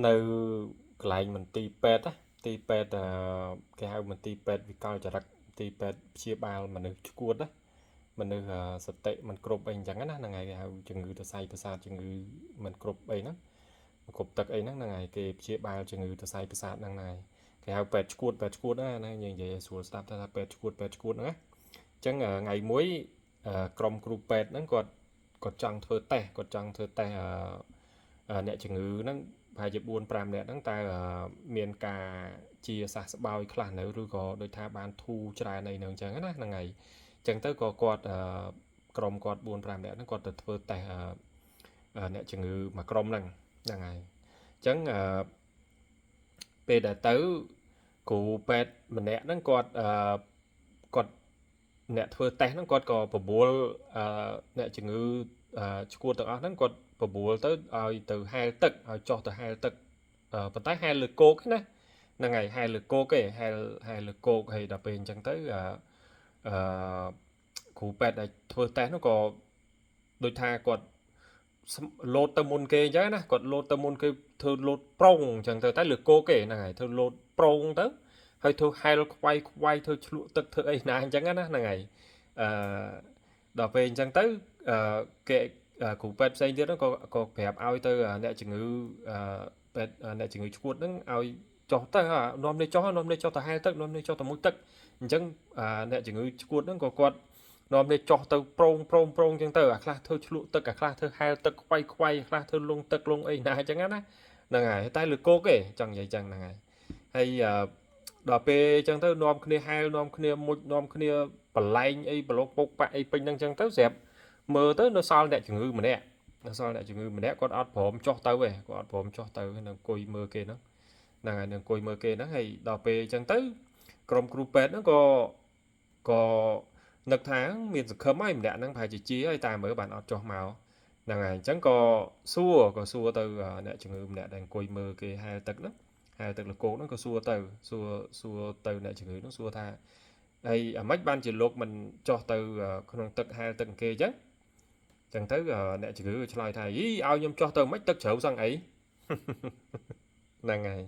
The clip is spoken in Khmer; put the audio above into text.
នៅកន្លែងមន្ទីរពេទ្យណាទីពេទ្យគេហៅមន្ទីរពេទ្យវិកលចរិតទីពេទ្យព្យាបាលមនុស្សឆ្កួតណាមនុស្សសតិមិនគ្រប់អីអញ្ចឹងណាហ្នឹងហើយគេហៅជំងឺសរសៃប្រសាទជំងឺមិនគ្រប់អីហ្នឹងមិនគ្រប់ទឹកអីហ្នឹងហ្នឹងហើយគេព្យាបាលជំងឺសរសៃប្រសាទហ្នឹងហើយគេហៅពេទ្យឆ្កួតណាយើងនិយាយឲ្យស្រួលស្ដាប់ថាពេទ្យឆ្កួតហ្នឹងណាអញ្ចឹងថ្ងៃមួយក្រុមគ្រូពេទ្យហ្នឹងគាត់ចង់ធ្វើតេស្តអ្នកជំងឺហ្នឹងប្រហែលជា4-5នាក់ហ្នឹងតើមានការជាសះស្បើយខ្លះនៅឬក៏ដូចថាបានធូរច្រើនអីនៅអញ្ចឹងណាហ្នឹងហើយអញ្ចឹងទៅក៏គាត់ក្រុមគាត់4-5នាក់ហ្នឹងគាត់ទៅធ្វើតេស្តអ្នកជំងឺមួយក្រុមហ្នឹងហ្នឹងហើយអញ្ចឹងពេលដែលទៅគ្រូពេទ្យម្នាក់ហ្នឹងគាត់អ្នកធ្វើតេស្តហ្នឹងគាត់ក៏បបួលអ្នកជំងឺឆ្កួតទាំងអស់ហ្នឹងគាត់បបួលទៅឲ្យទៅហែលទឹកឲ្យចុះទៅហែលទឹកប៉ុន្តែហែលលើគោកណាហ្នឹងហើយហែលលើគោកឯងហែលលើគោកហើយដល់ពេលអញ្ចឹងទៅអឺគ្រូពេទ្យដែលធ្វើតេស្តហ្នឹងក៏ដូចថាគាត់លោតទៅមុនគេអញ្ចឹងណាគាត់លោតទៅមុនគេធ្វើលោតប្រងអញ្ចឹងទៅតែលើគោកគេហ្នឹងហើយធ្វើលោតប្រងទៅហើយធ្វើហែលខ្វាយធ្វើឆ្លក់ទឹកធ្វើអីណាអញ្ចឹងណាហ្នឹងហើយអឺដល់ពេលអញ្ចឹងទៅគេគ្រូពេទ្យផ្សេងទៀតហ្នឹងក៏ប្រាប់ឲ្យទៅអ្នកជំងឺពេទ្យអ្នកជំងឺឆ្កួតហ្នឹងឲ្យចុះទៅនាំនេះចុះទៅហែលទឹកនាំនេះចុះទៅមុជទឹកអញ្ចឹងអ្នកជំងឺឆ្កួតហ្នឹងក៏គាត់នាំនេះចុះទៅប្រងអញ្ចឹងទៅអាខ្លះធ្វើឆ្លក់ទឹកអាខ្លះធ្វើហែលទឹកខ្វាយខ្លះធ្វើលងទឹកលងអីណាអញ្ចឹងណាហ្នឹងហើយតែលើគោកទេចង់និយាយអញ្ចឹងហ្នឹងហើយហើយដល់ពេលអញ្ចឹងទៅនាំគ្នាហែលនាំគ្នាមុជនាំគ្នាបលែងអីប្រឡូកពុកប៉ាក់អីពេញហ្នឹងអញ្ចឹងទៅស្រាប់មើលទៅនៅសល់អ្នកជំងឺម្នាក់គាត់អត់ព្រមចុះទៅទេគាត់អត់ព្រមចុះទៅនៅអង្គុយមើលគេហ្នឹងហ្នឹងហើយនៅអង្គុយមើលគេហ្នឹងហើយដល់ពេលអញ្ចឹងទៅក្រុមគ្រូពេទ្យហ្នឹងក៏នឹកថាមានសង្ឃឹមហើយម្នាក់ហ្នឹងប្រហែលជាហើយតែមើលបានអត់ចុះមកហ្នឹងហើយអញ្ចឹងក៏សួរទៅអ្នកជំងឺម្នាក់ដែលអង្គុយមើលគេហែលទឹកហ្នឹងហែលទឹកលកោកហ្នឹងក៏សួរទៅអ្នកជំងឺហ្នឹងសួរថាហើយអាម៉េចបានជាលោកមិនចុះទៅក្នុងទឹកហែលទឹកគេអញ្ចឹងទៅអ្នកជំងឺឆ្លើយថាយីឲ្យខ្ញុំចុះទៅមិនទឹកជ្រៅសឹងអីហ្នឹងហើយ